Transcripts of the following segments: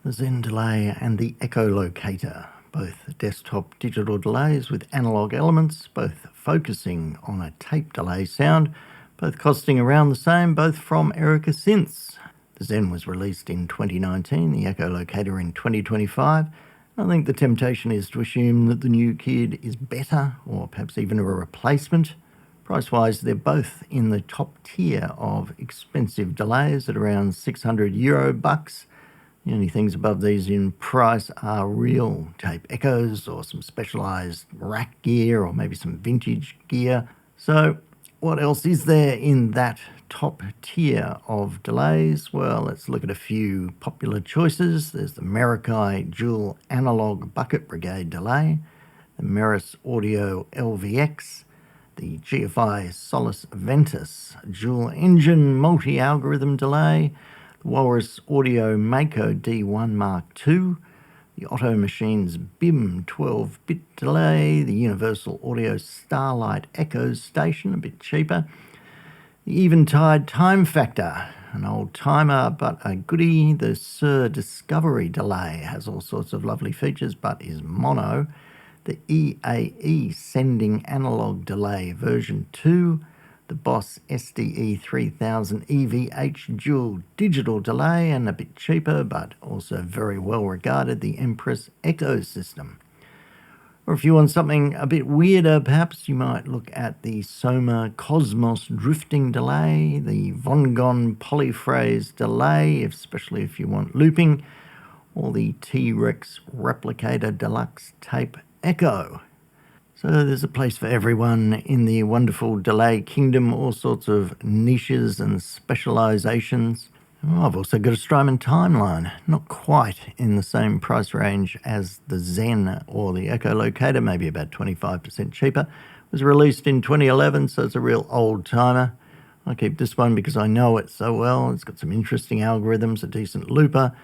the Zen delay and the Echolocator, both desktop digital delays with analog elements, both focusing on a tape delay sound, both costing around the same, both from Erica Synths. The Zen was released in 2019, the Echolocator in 2025. I think the temptation is to assume that the new kid is better, or perhaps even a replacement. Price-wise, they're both in the top tier of expensive delays at around €600 bucks. The only things above these in price are real tape echoes or some specialised rack gear or maybe some vintage gear. So what else is there in that top tier of delays? Well, let's look at a few popular choices. There's the Meraki Dual Analog Bucket Brigade delay, the Meris Audio LVX, the GFI Solus Ventus Dual Engine Multi-Algorithm delay, the Walrus Audio Mako D1 Mark II, the Otto Machines BIM 12-bit delay, the Universal Audio Starlight Echo Station, a bit cheaper, the Eventide Time Factor, an old timer but a goodie, the Sir Discovery delay has all sorts of lovely features but is mono, the EAE Sending Analog Delay version 2, the Boss SDE 3000 EVH Dual Digital Delay, and a bit cheaper but also very well regarded, the Empress Echo System. Or if you want something a bit weirder, perhaps you might look at the Soma Cosmos Drifting Delay, the Vongon Polyphrase Delay, especially if you want looping, or the T-Rex Replicator Deluxe Tape Echo. So there's a place for everyone in the wonderful delay kingdom, all sorts of niches and specializations. I've also got a Strymon Timeline, not quite in the same price range as the Zen or the Echolocator, maybe about 25% cheaper. It was released in 2011, so it's a real old timer. I keep this one because I know it so well. It's got some interesting algorithms, a decent looper.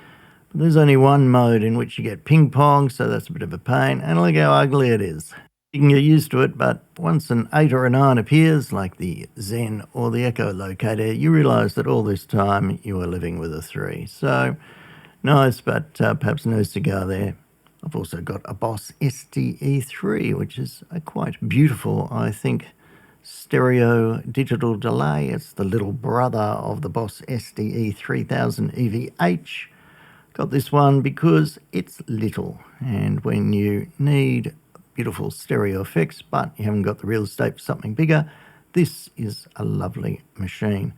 But there's only one mode in which you get ping pong, so that's a bit of a pain. And look how ugly it is. You can get used to it, but once an 8 or a 9 appears, like the Zen or the Echolocator, you realise that all this time you were living with a 3. So, nice, but perhaps no cigar there. I've also got a Boss SDE3, which is a quite beautiful, I think, stereo digital delay. It's the little brother of the Boss SDE 3000 EVH. Got this one because it's little, and when you need beautiful stereo effects, but you haven't got the real estate for something bigger, this is a lovely machine.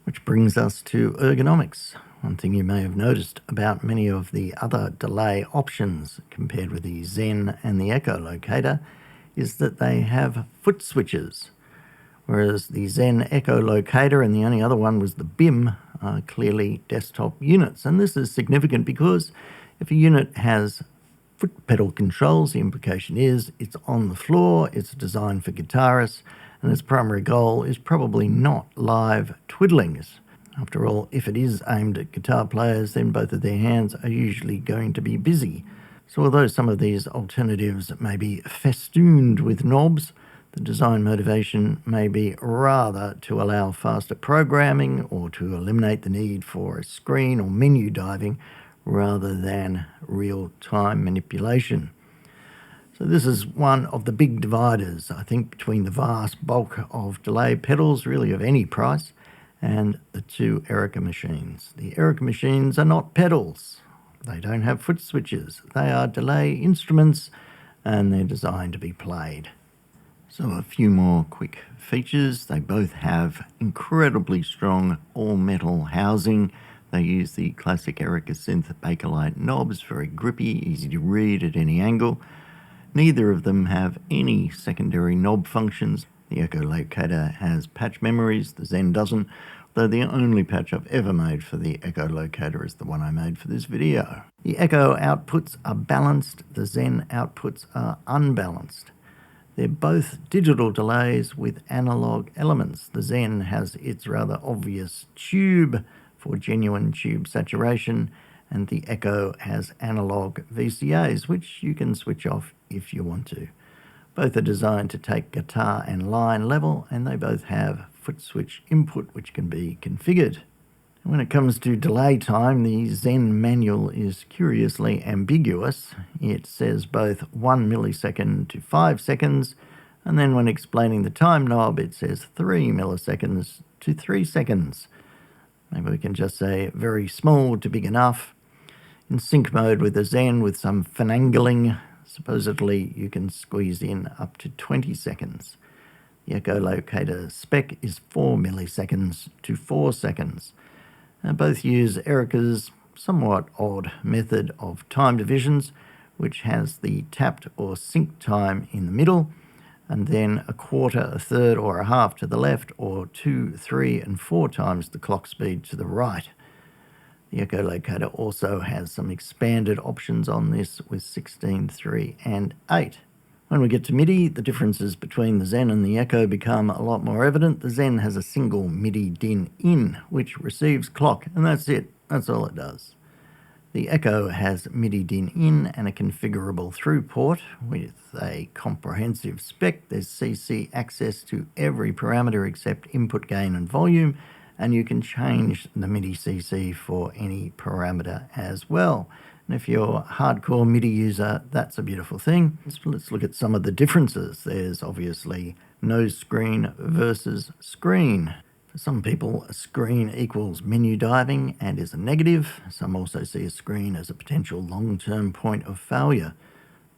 Which brings us to Ergonomics. One thing you may have noticed about many of the other delay options compared with the Zen and the Echolocator is that they have foot switches, whereas the Zen Echolocator and the only other one was the BIM are clearly desktop units. And this is significant because if a unit has foot pedal controls, the implication is it's on the floor, it's designed for guitarists, and its primary goal is probably not live twiddlings. After all, if it is aimed at guitar players, then both of their hands are usually going to be busy. So although some of these alternatives may be festooned with knobs, the design motivation may be rather to allow faster programming or to eliminate the need for a screen or menu diving rather than real-time manipulation. So this is one of the big dividers, I think, between the vast bulk of delay pedals, really of any price, and the two Erica machines. The Erica machines are not pedals. They don't have foot switches. They are delay instruments, and they're designed to be played. So a few more quick features. They both have incredibly strong all-metal housing. They use the classic Erica Synth Bakelite knobs, very grippy, easy to read at any angle. Neither of them have any secondary knob functions. The Echolocator has patch memories, the Zen doesn't, though the only patch I've ever made for the Echolocator is the one I made for this video. The Echo outputs are balanced, the Zen outputs are unbalanced. They're both digital delays with analog elements. The Zen has its rather obvious tube for genuine tube saturation, and the Echo has analog VCAs, which you can switch off if you want to. Both are designed to take guitar and line level, and they both have foot switch input, which can be configured. When it comes to delay time, the Zen manual is curiously ambiguous. It says both 1 millisecond to 5 seconds, and then when explaining the time knob, it says 3 milliseconds to 3 seconds. Maybe we can just say very small to big enough. In sync mode with the Zen with some finagling, supposedly you can squeeze in up to 20 seconds. The Echolocator spec is 4 milliseconds to 4 seconds. Both use Erica's somewhat odd method of time divisions, which has the tapped or sync time in the middle, and then a quarter, a third, or a half to the left, or 2, 3, and 4 times the clock speed to the right. The Echolocator also has some expanded options on this with 16, 3, and 8. When we get to MIDI, the differences between the Zen and the Echo become a lot more evident. The Zen has a single MIDI DIN in, which receives clock, and that's it. That's all it does. The Echo has MIDI DIN in and a configurable through port with a comprehensive spec. There's CC access to every parameter except input gain and volume, and you can change the MIDI CC for any parameter as well. And if you're a hardcore MIDI user, that's a beautiful thing. Let's look at some of the differences. There's obviously no screen versus screen. For some people, a screen equals menu diving and is a negative. Some also see a screen as a potential long-term point of failure.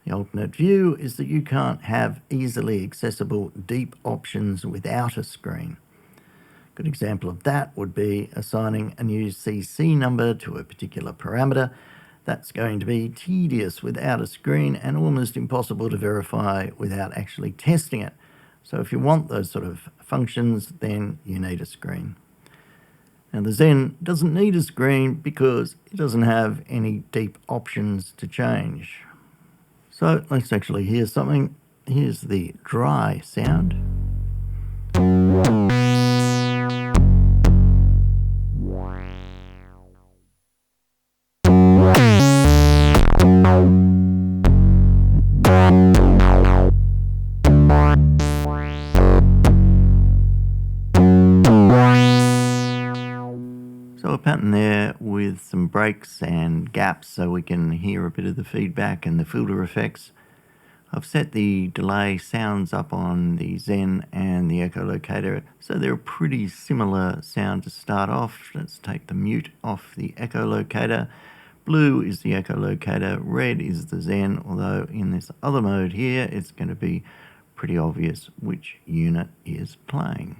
The alternate view is that you can't have easily accessible deep options without a screen. A good example of that would be assigning a new CC number to a particular parameter. That's going to be tedious without a screen and almost impossible to verify without actually testing it. So if you want those sort of functions, then you need a screen. Now the Zen doesn't need a screen because it doesn't have any deep options to change. So let's actually hear something. Here's the dry sound. So a pattern there with some breaks and gaps so we can hear a bit of the feedback and the filter effects. I've set the delay sounds up on the Zen and the Echolocator, so they're a pretty similar sound to start off. Let's take the mute off the Echolocator. Blue is the Echolocator, red is the Zen, although in this other mode here it's going to be pretty obvious which unit is playing.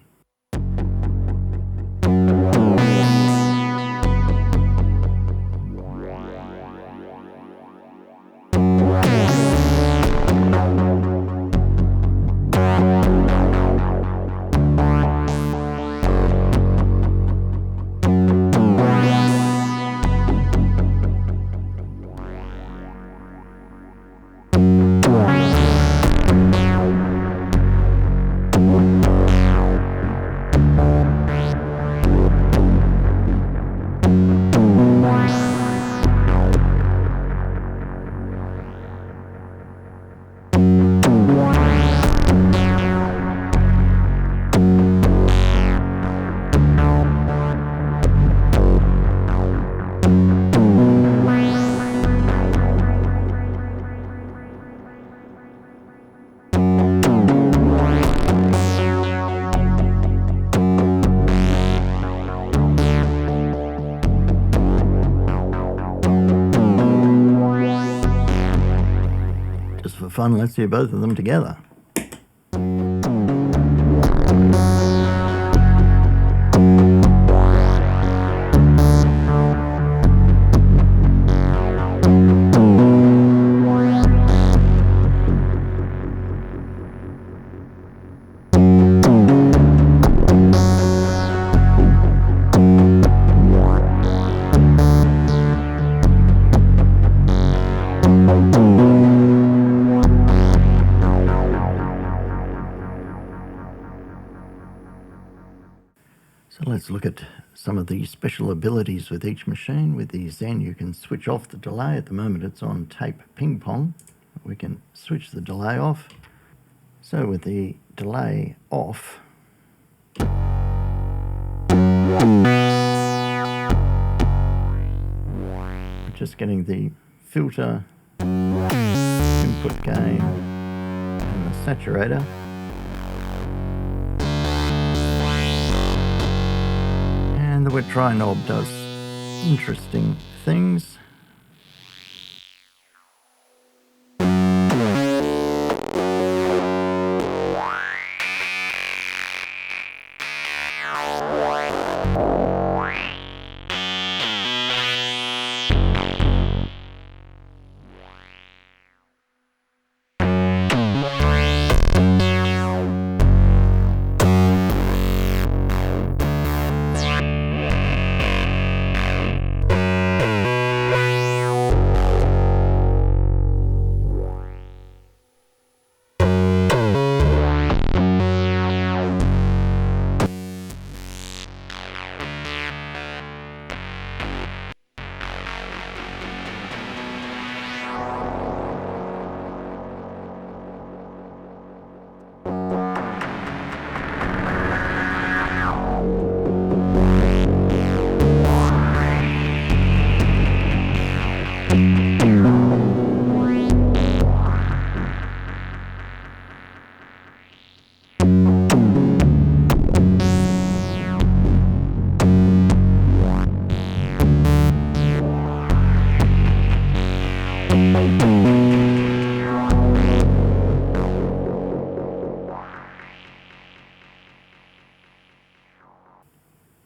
For fun, let's hear both of them together. So let's look at some of the special abilities with each machine. With the Zen, you can switch off the delay. At the moment, it's on tape ping pong. We can switch the delay off. So with the delay off, just getting the filter, input gain, and the saturator. And the wet dry knob does interesting things.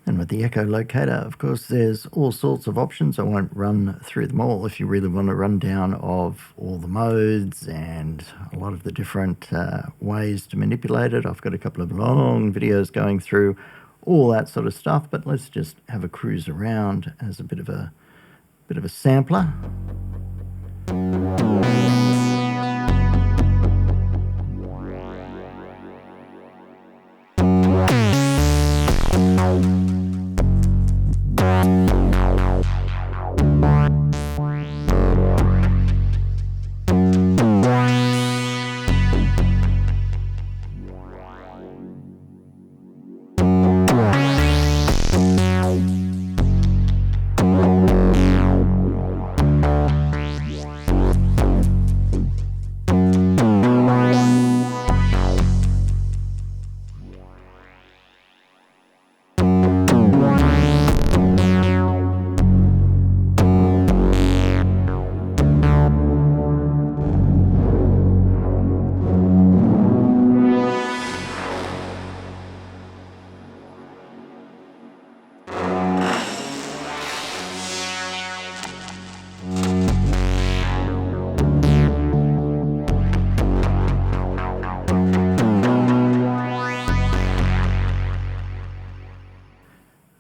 And with the Echolocator, of course, there's all sorts of options. I won't run through them all. If you really want a rundown of all the modes and a lot of the different ways to manipulate it, I've got a couple of long videos going through all that sort of stuff. But let's just have a cruise around as a bit of a sampler.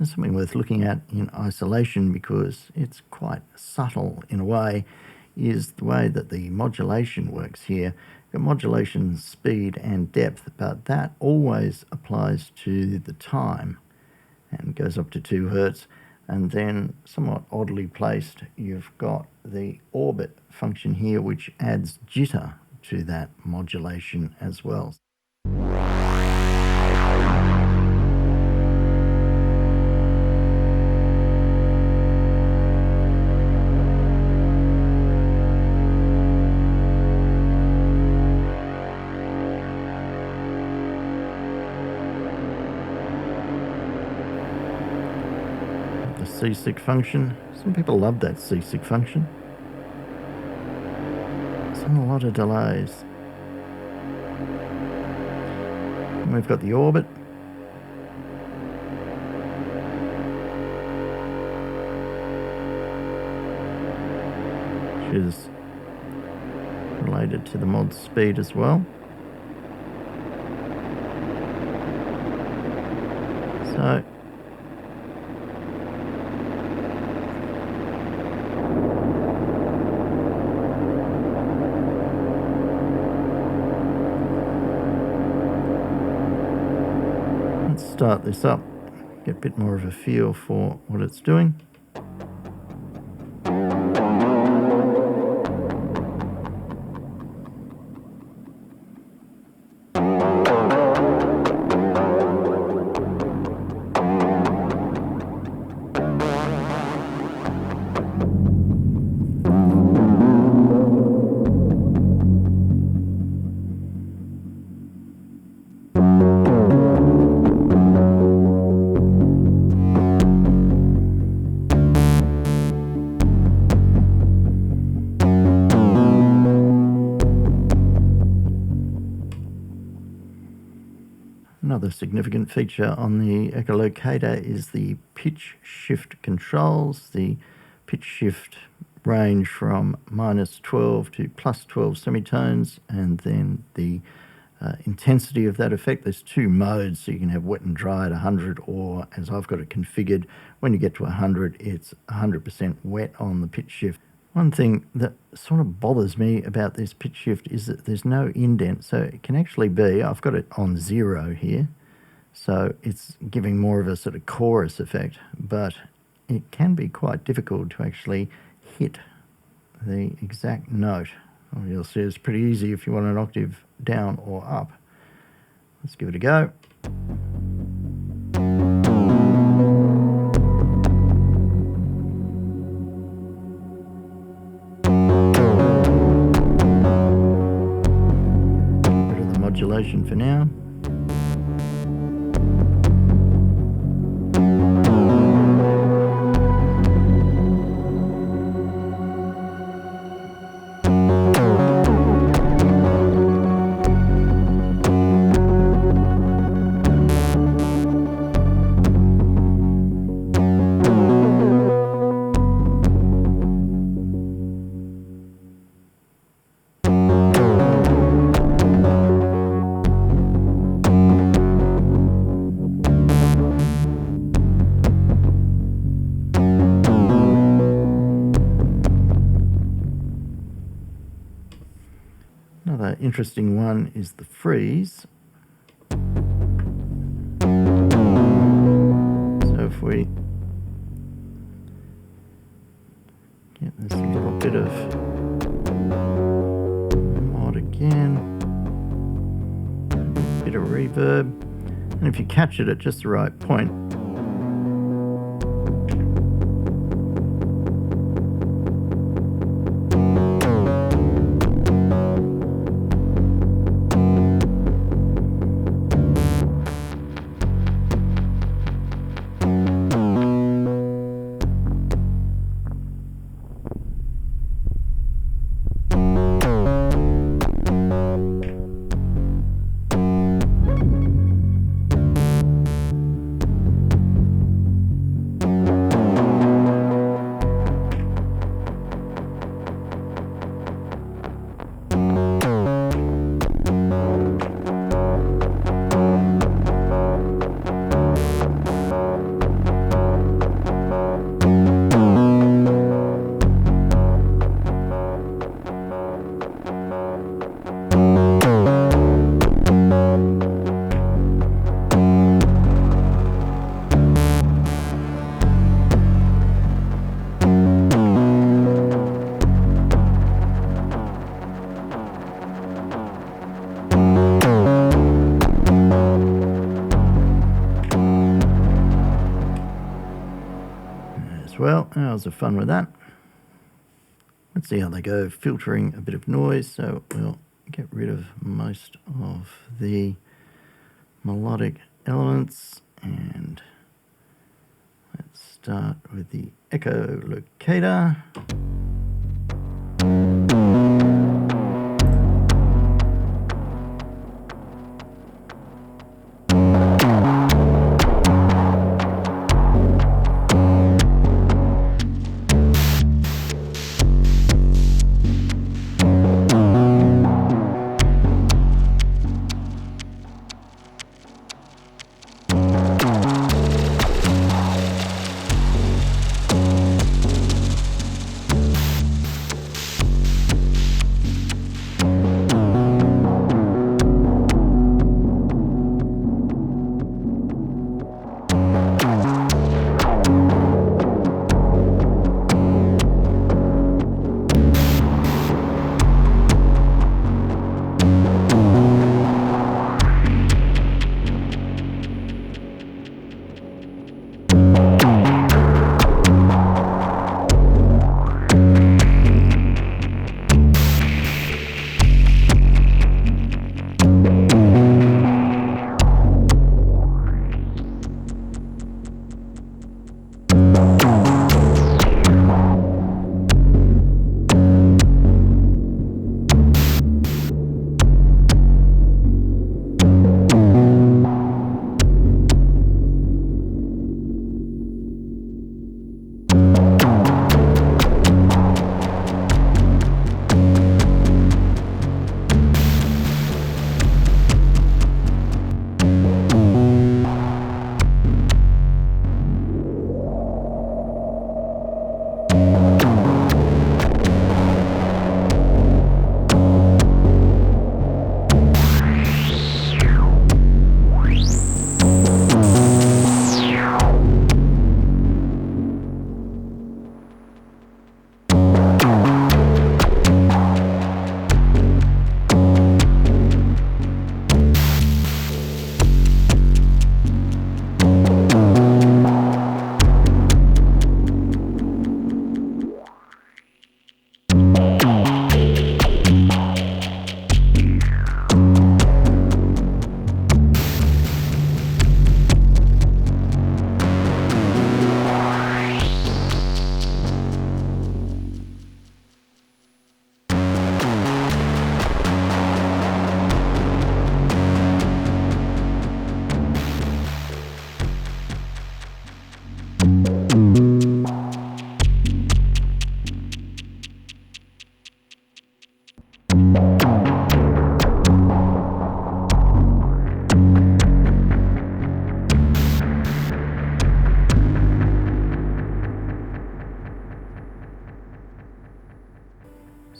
Something worth looking at in isolation, because it's quite subtle in a way, is the way that the modulation works here. The modulation speed and depth, but that always applies to the time and goes up to 2 Hertz. And then, somewhat oddly placed, you've got the orbit function here, which adds jitter to that modulation as well. C6 function. Some people love that C6 function. It's on a lot of delays. And we've got the orbit. Which is related to the mod speed as well. So let's start this up, get a bit more of a feel for what it's doing. Another significant feature on the Echolocator is the pitch shift controls. The pitch shift range from -12 to +12 semitones, and then the intensity of that effect. There's two modes, so you can have wet and dry at 100, or as I've got it configured, when you get to 100, it's 100% wet on the pitch shift. One thing that sort of bothers me about this pitch shift is that there's no indent, so it can actually be, I've got it on 0 here, so it's giving more of a sort of chorus effect, but it can be quite difficult to actually hit the exact note. Well, you'll see it's pretty easy if you want an octave down or up. Let's give it a go. Modulation for now. Another interesting one is the freeze. So if we get this little bit of mod again, a bit of reverb, and if you catch it at just the right point, well, hours of fun with that. Let's see how they go filtering a bit of noise. So we'll get rid of most of the melodic elements, and let's start with the Echolocator.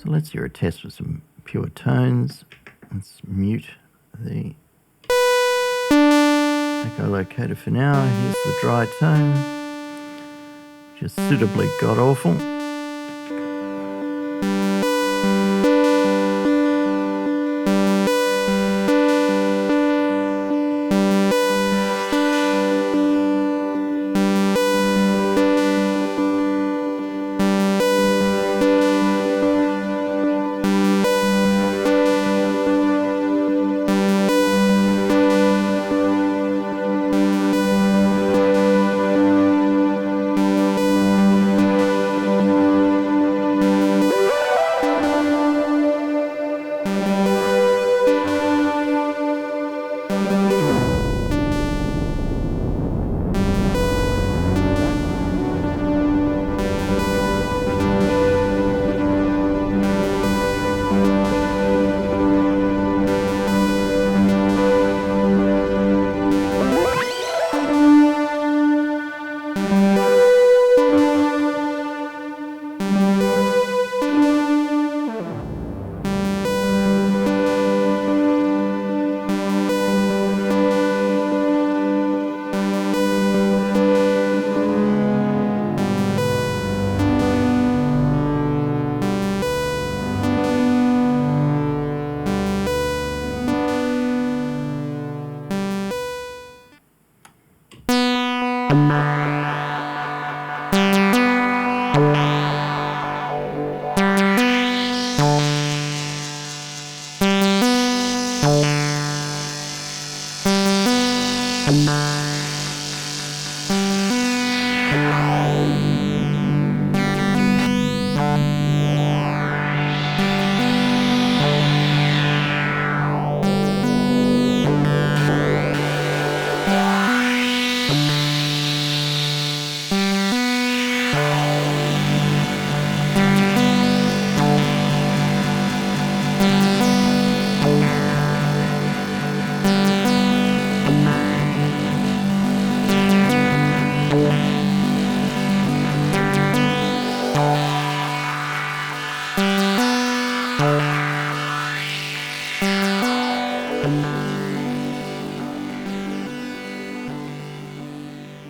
So let's hear a test with some pure tones. Let's mute the echolocator for now. Here's the dry tone, just suitably god-awful.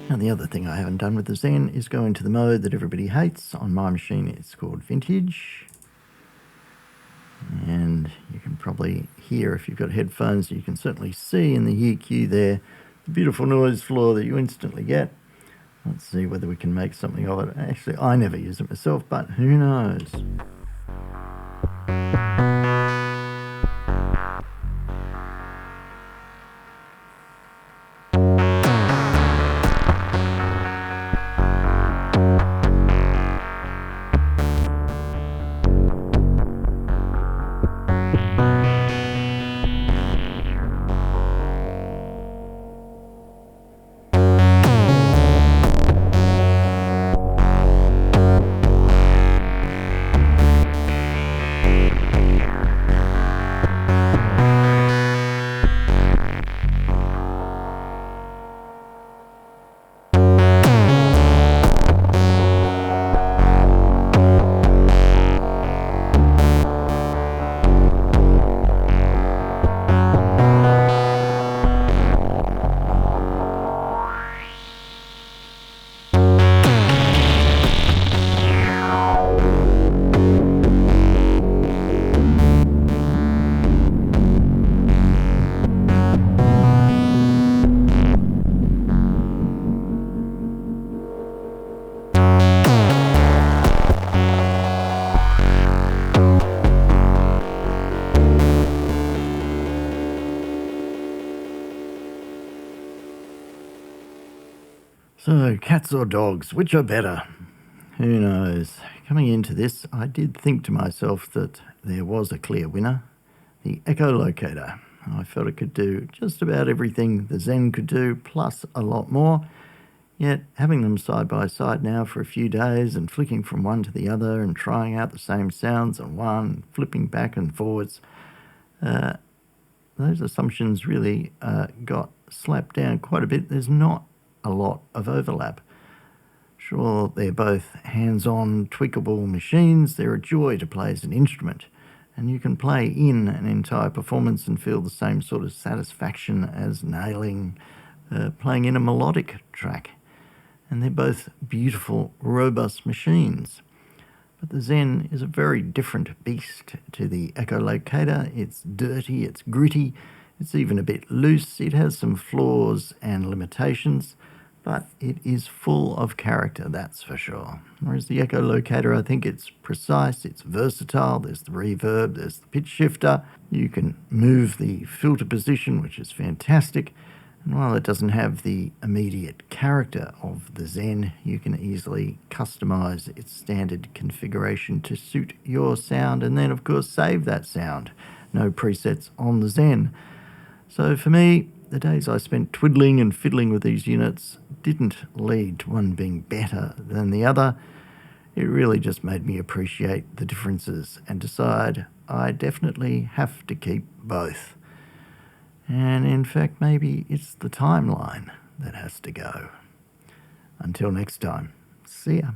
Now the other thing I haven't done with the Zen is go into the mode that everybody hates. On my machine it's called vintage. And you can probably hear, if you've got headphones, you can certainly see in the EQ there the beautiful noise floor that you instantly get. Let's see whether we can make something of it. Actually, I never use it myself, but who knows? So, cats or dogs, which are better? Who knows? Coming into this, I did think to myself that there was a clear winner, the Echolocator. I felt it could do just about everything the Zen could do, plus a lot more. Yet, having them side by side now for a few days and flicking from one to the other and trying out the same sounds on one, flipping back and forwards, those assumptions really got slapped down quite a bit. There's not a lot of overlap. Sure, they're both hands-on, tweakable machines. They're a joy to play as an instrument, and you can play in an entire performance and feel the same sort of satisfaction as nailing playing in a melodic track. And they're both beautiful, robust machines. But the Zen is a very different beast to the Echolocator. It's dirty, it's gritty, it's even a bit loose. It has some flaws and limitations, but it is full of character, that's for sure. Whereas the Echolocator, I think it's precise, it's versatile, there's the reverb, there's the pitch shifter, you can move the filter position, which is fantastic, and while it doesn't have the immediate character of the Zen, you can easily customize its standard configuration to suit your sound, and then of course save that sound. No presets on the Zen. So for me, the days I spent twiddling and fiddling with these units didn't lead to one being better than the other. It really just made me appreciate the differences and decide I definitely have to keep both. And in fact, maybe it's the timeline that has to go. Until next time, see ya.